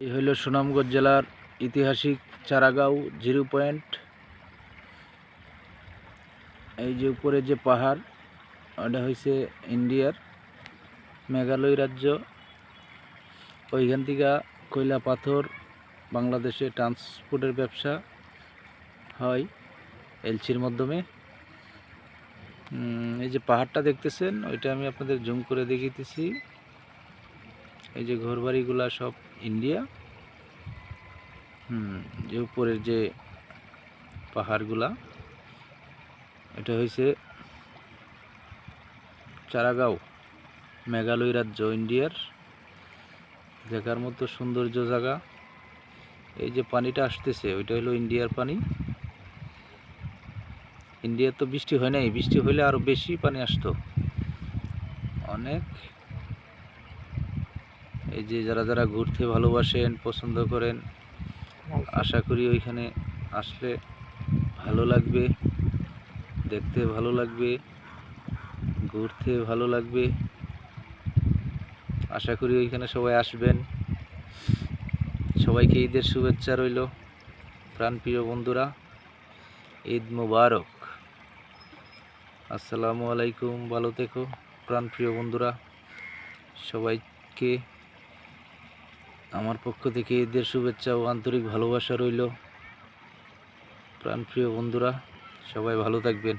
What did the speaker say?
এই হইল সুনামগঞ্জ জেলার ঐতিহাসিক চারাগাঁও জিরো পয়েন্ট। এই যে উপরে যে পাহাড়, ওটা হয়েছে ইন্ডিয়ার মেঘালয় রাজ্য। ওইখান থেকে কয়লা পাথর বাংলাদেশে ট্রান্সপোর্টের ব্যবসা হয় এলসির মাধ্যমে। এই যে পাহাড়টা দেখতেছেন, ওইটা আমি আপনাদের জুম করে দেখাইতেছি। এই যে ঘরবাড়িগুলা সব ইন্ডিয়া। যে উপরের যে পাহাড়গুলা, এটা হয়েছে চারাগাঁও, মেঘালয় রাজ্য, ইন্ডিয়ার। দেখার মতো সৌন্দর্য জায়গা। এই যে পানিটা আসতেছে, ওইটা হলো ইন্ডিয়ার পানি। ইন্ডিয়ার তো বৃষ্টি হয় নাই, বৃষ্টি হইলে আরো বেশি পানি আসতো অনেক। এই যে যারা যারা ঘুরতে ভালোবাসেন, পছন্দ করেন, আশা করি ওইখানে আসলে ভালো লাগবে, দেখতে ভালো লাগবে, ঘুরতে ভালো লাগবে। আশা করি ওইখানে সবাই আসবেন। সবাইকে ঈদের শুভেচ্ছা রইল। প্রাণপ্রিয় বন্ধুরা, ঈদ মুবারক। আসসালামু আলাইকুম। ভালো থেকো প্রাণপ্রিয় বন্ধুরা। সবাইকে আমার পক্ষ থেকে ঈদের শুভেচ্ছা ও আন্তরিক ভালোবাসা রইল। প্রাণপ্রিয় বন্ধুরা, সবাই ভালো থাকবেন।